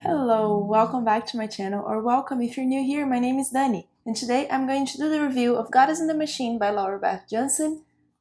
Hello, welcome back to my channel, or welcome if you're new here. My name is Dani, and today I'm going to do the review of Goddess in the Machine by LORA BETH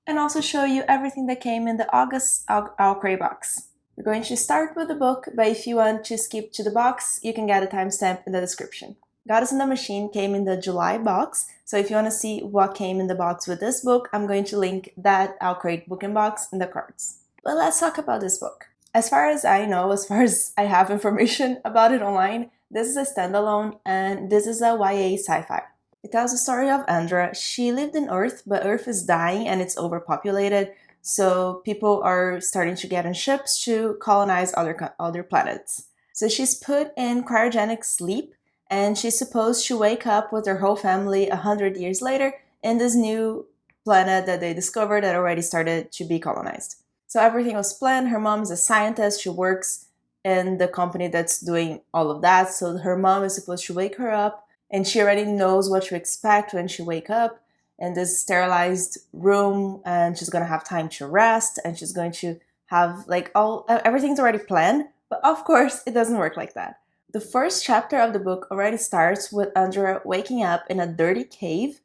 and also show you everything that came in the August Owlcrate box. We're going to start with the book, but if you want to skip to the box, you can get a timestamp in the description. Goddess in the Machine came in the July box, so if you want to see what came in the box with this book, I'm going to link that Owlcrate book and box in the cards. But let's talk about this book. As far as I know, as far as I have information about it online, this is a standalone and this is a YA sci-fi. It tells the story of Andra. She lived in Earth, but Earth is dying and it's overpopulated, so people are starting to get on ships to colonize other planets. So she's put in cryogenic sleep and she's supposed to wake up with her whole family 100 years later in this new planet that they discovered that already started to be colonized. So everything was planned. Her mom is a scientist. She works in the company that's doing all of that. So her mom is supposed to wake her up and she already knows what to expect when she wake up in this sterilized room, and she's going to have time to rest and she's going to have everything's already planned. But of course, it doesn't work like that. The first chapter of the book already starts with Andra waking up in a dirty cave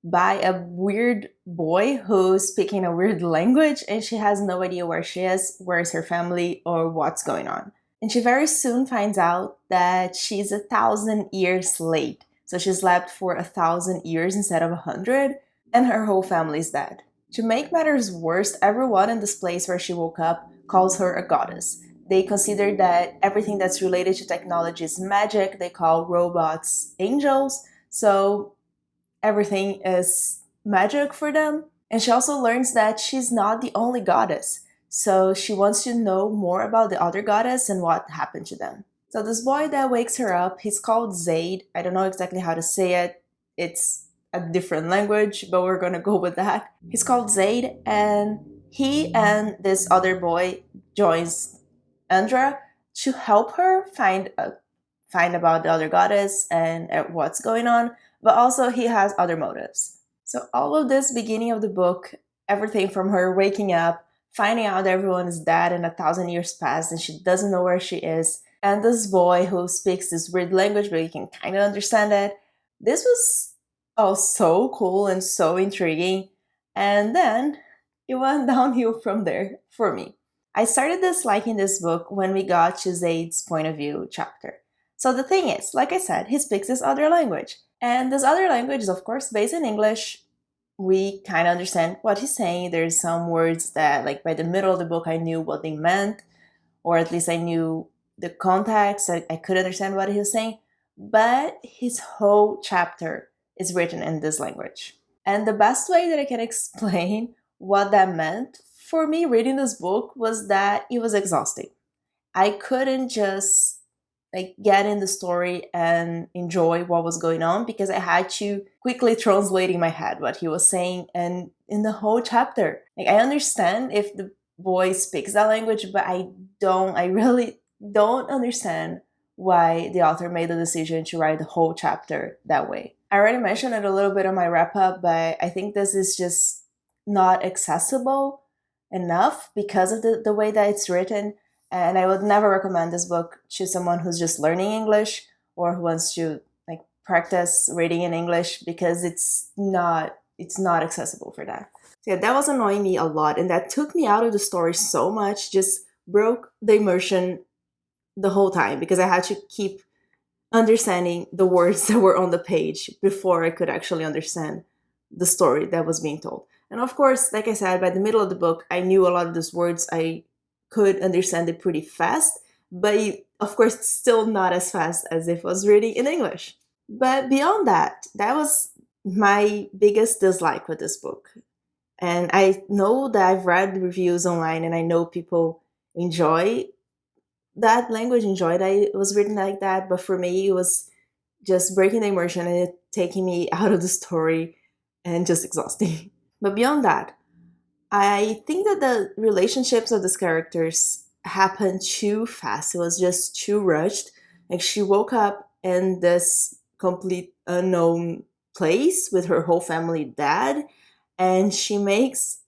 by a weird boy who's speaking a weird language, and she has no idea where she is, where's her family, or what's going on. And she very soon finds out that she's 1,000 years late. So she slept for 1,000 years instead of 100, and her whole family's dead. To make matters worse, everyone in this place where she woke up calls her a goddess. They consider that everything that's related to technology is magic. They call robots angels. So everything is magic for them. And she also learns that she's not the only goddess. So she wants to know more about the other goddess and what happened to them. So this boy that wakes her up, he's called Zaid. I don't know exactly how to say it. It's a different language, but we're gonna go with that. He's called Zaid, and he and this other boy joins Andra to help her find about the other goddess and what's going on. But also he has other motives. So all of this beginning of the book, everything from her waking up, finding out everyone is dead and 1,000 years passed and she doesn't know where she is, and this boy who speaks this weird language but you can kind of understand it. This was all so cool and so intriguing, and then it went downhill from there for me. I started disliking this book when we got to Zaid's point of view chapter. So the thing is, like I said, he speaks this other language. And this other language is, of course, based in English. We kind of understand what he's saying. There's some words that, like, by the middle of the book, I knew what they meant, or at least I knew the context. I could understand what he was saying. But his whole chapter is written in this language. And the best way that I can explain what that meant for me reading this book was that it was exhausting. I couldn't just get in the story and enjoy what was going on because I had to quickly translate in my head what he was saying, and in the whole chapter. I understand if the boy speaks that language, but I really don't understand why the author made the decision to write the whole chapter that way. I already mentioned it a little bit on my wrap-up, but I think this is just not accessible enough because of the way that it's written. And I would never recommend this book to someone who's just learning English or who wants to practice reading in English, because it's not accessible for that. So yeah, that was annoying me a lot, and that took me out of the story so much, just broke the immersion the whole time because I had to keep understanding the words that were on the page before I could actually understand the story that was being told. And of course, like I said, by the middle of the book, I knew a lot of these words. I could understand it pretty fast, but of course, still not as fast as if I was reading in English. But beyond that, that was my biggest dislike with this book. And I know that I've read reviews online and I know people enjoy that language, enjoy that it was written like that, but for me, it was just breaking the immersion and it taking me out of the story and just exhausting. But beyond that, I think that the relationships of these characters happened too fast. It was just too rushed. She woke up in this complete unknown place with her whole family dead, and she makes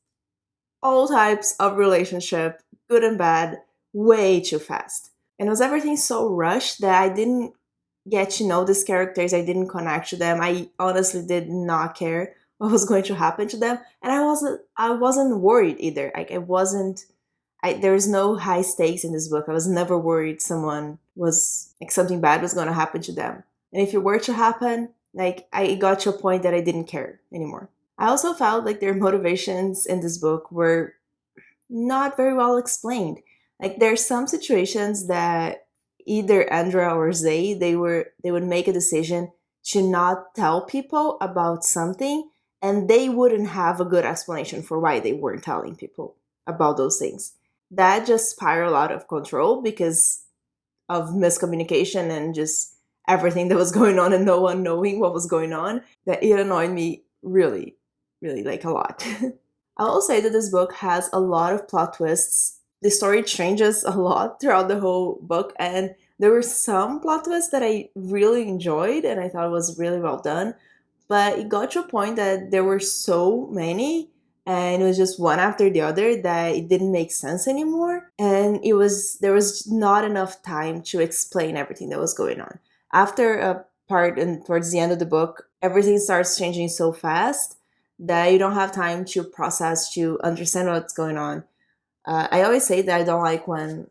all types of relationship, good and bad, way too fast. And was everything so rushed that I didn't get to know these characters. I didn't connect to them. I honestly did not care what was going to happen to them, and I wasn't worried either. Like I wasn't. There was no high stakes in this book. I was never worried someone was like something bad was going to happen to them. And if it were to happen, like I got to a point that I didn't care anymore. I also felt like their motivations in this book were not very well explained. Like there's some situations that either Andra or Zay they would make a decision to not tell people about something, and they wouldn't have a good explanation for why they weren't telling people about those things. That just spiraled out of control because of miscommunication and just everything that was going on and no one knowing what was going on. That it annoyed me really, really like a lot. I will say that this book has a lot of plot twists. The story changes a lot throughout the whole book, and there were some plot twists that I really enjoyed and I thought was really well done. But it got to a point that there were so many and it was just one after the other that it didn't make sense anymore. And there was not enough time to explain everything that was going on. After a part and towards the end of the book, everything starts changing so fast that you don't have time to process, to understand what's going on. I always say that I don't like when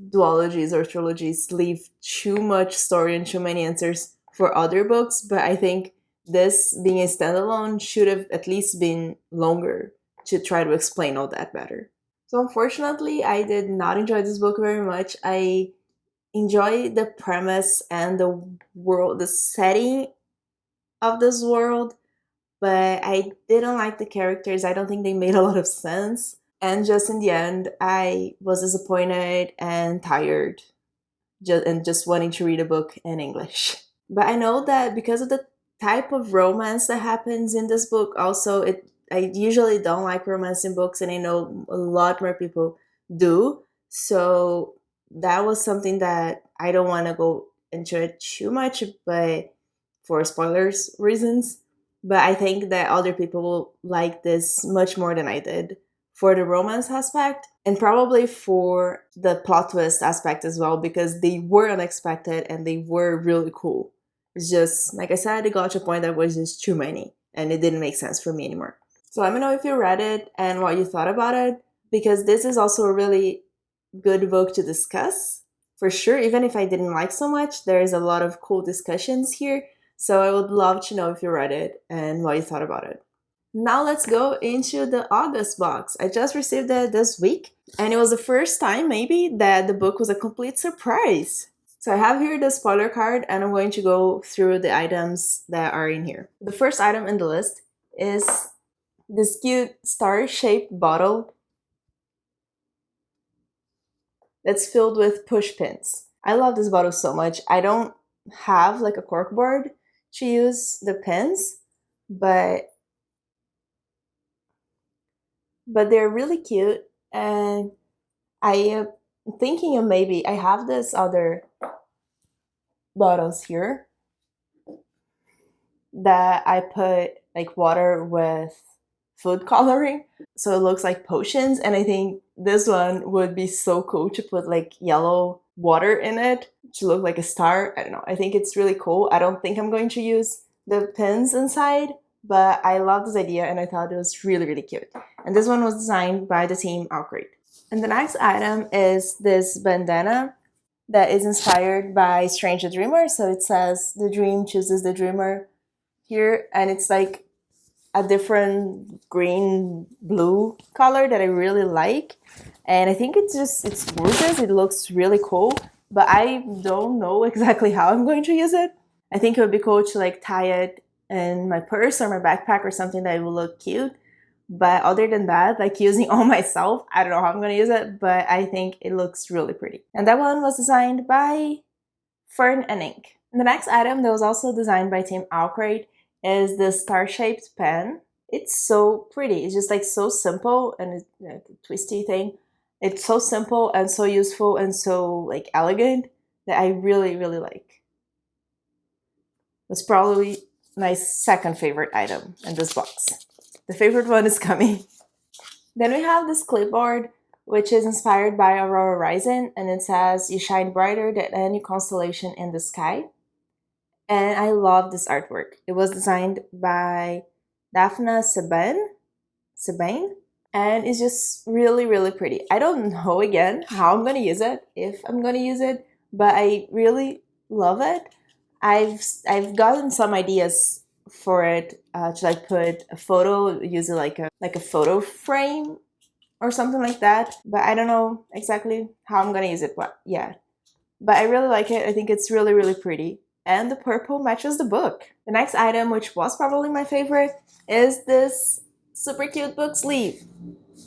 duologies or trilogies leave too much story and too many answers for other books, but I think this being a standalone should have at least been longer to try to explain all that better. So unfortunately, I did not enjoy this book very much. I enjoy the premise and the world, the setting of this world, but I didn't like the characters. I don't think they made a lot of sense. And just in the end, I was disappointed and tired and just wanting to read a book in English. But I know that because of the type of romance that happens in this book, also I usually don't like romance in books, and I know a lot more people do. So that was something that I don't want to go into it too much, but for spoilers reasons. But I think that other people will like this much more than I did for the romance aspect and probably for the plot twist aspect as well, because they were unexpected and they were really cool. It's just, like I said, it got to a point that was just too many and it didn't make sense for me anymore. So let me know if you read it and what you thought about it, because this is also a really good book to discuss. For sure, even if I didn't like so much, there's a lot of cool discussions here. So I would love to know if you read it and what you thought about it. Now let's go into the August box. I just received it this week, and it was the first time maybe that the book was a complete surprise. So I have here the spoiler card, and I'm going to go through the items that are in here. The first item in the list is this cute star-shaped bottle that's filled with push pins. I love this bottle so much. I don't have like a cork board to use the pins, but they're really cute, and I am thinking of maybe I have this other bottles here that I put like water with food coloring, so it looks like potions, and I think this one would be so cool to put like yellow water in it to look like a star. I don't know, I think it's really cool. I don't think I'm going to use the pins inside, but I love this idea and I thought it was really, really cute. And this one was designed by the team Owlcrate. And the next item is this bandana that is inspired by Strange the Dreamer. So it says the dream chooses the dreamer here, and it's like a different green blue color that I really like. And I think it's gorgeous. It looks really cool, but I don't know exactly how I'm going to use it. I think it would be cool to like tie it in my purse or my backpack or something that will look cute. But other than that, like using all myself, I don't know how I'm going to use it, but I think it looks really pretty. And that one was designed by Fern and Ink. And the next item that was also designed by Team Owlcrate is this star-shaped pen. It's so pretty. It's just like so simple, and it's like a twisty thing. It's so simple and so useful and so like elegant that I really, really like. It's probably my second favorite item in this box. The favorite one is coming. Then we have this clipboard which is inspired by Aurora Rising, and it says, "You shine brighter than any constellation in the sky." And I love this artwork. It was designed by Daphna Sabane, and it's just really, really pretty. I don't know again how I'm gonna use it, if I'm gonna use it, but I really love it. I've gotten some ideas for it to like put a photo, use it like a photo frame or something like that, but I don't know exactly how I'm gonna use it yet. But I really like it. I think it's really, really pretty. And the purple matches the book. The next item, which was probably my favorite, is this super cute book sleeve.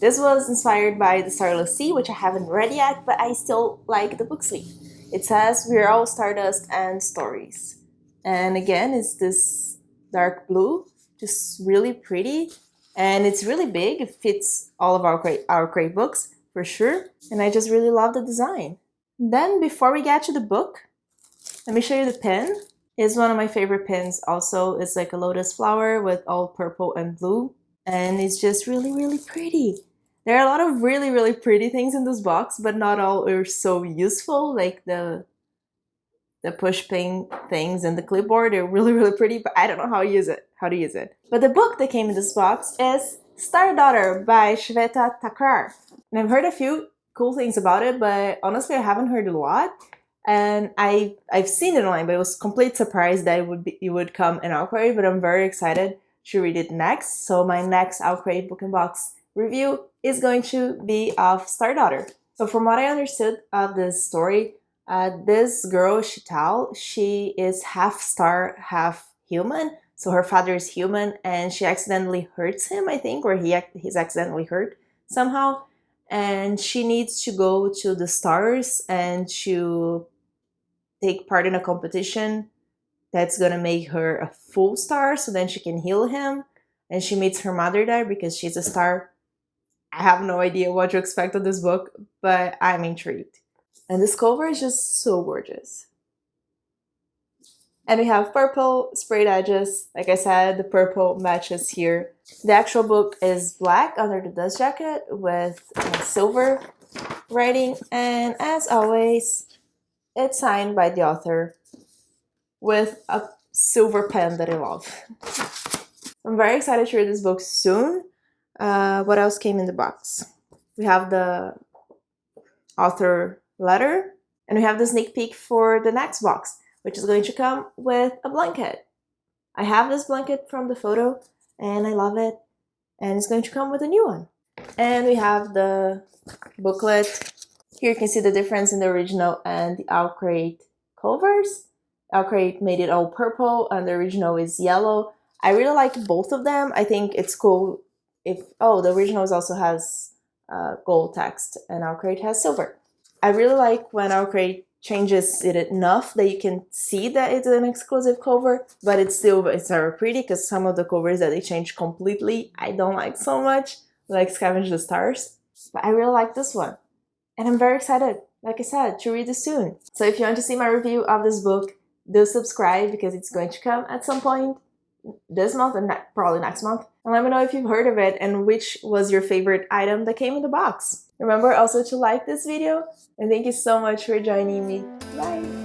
This was inspired by The Starless Sea, which I haven't read yet, but I still like the book sleeve. It says, "We're all stardust and stories." And again, it's this dark blue, just really pretty. And it's really big. It fits all of Owlcrate books, for sure. And I just really love the design. Then, before we get to the book, let me show you the pin. It's one of my favorite pins also. It's like a lotus flower with all purple and blue. And it's just really, really pretty. There are a lot of really, really pretty things in this box, but not all are so useful. Like the push pin things and the clipboard, they're really, really pretty, but I don't know how to use it. But the book that came in this box is Star Daughter by Shweta Thakrar. And I've heard a few cool things about it, but honestly I haven't heard a lot. And I've seen it online, but I was complete surprised that it would come in Owlcrate, but I'm very excited to read it next. So my next Owlcrate book and box review is going to be of Star Daughter. So from what I understood of this story, this girl, Shital, she is half star, half human. So her father is human, and she accidentally hurts him, I think, or he's accidentally hurt somehow. And she needs to go to the stars and to take part in a competition that's gonna make her a full star, so then she can heal him. And she meets her mother there because she's a star. I have no idea what to expect of this book, but I'm intrigued. And this cover is just so gorgeous. And we have purple sprayed edges. Like I said, the purple matches here. The actual book is black under the dust jacket with silver writing. And as always, it's signed by the author with a silver pen that I love. I'm very excited to read this book soon. What else came in the box? We have the author letter, and we have the sneak peek for the next box, which is going to come with a blanket. I have this blanket from the photo, and I love it, and it's going to come with a new one. And we have the booklet. Here you can see the difference in the original and the Owlcrate covers. Owlcrate made it all purple, and the original is yellow. I really like both of them. I think it's cool if, the original also has gold text, and Owlcrate has silver. I really like when Owlcrate changes it enough that you can see that it's an exclusive cover, but it's very pretty, because some of the covers that they change completely, I don't like so much, like Scavenge the Stars. But I really like this one. And I'm very excited, like I said, to read it soon. So if you want to see my review of this book, do subscribe, because it's going to come at some point this month and probably next month. And let me know if you've heard of it and which was your favorite item that came in the box. Remember also to like this video, and thank you so much for joining me. Bye!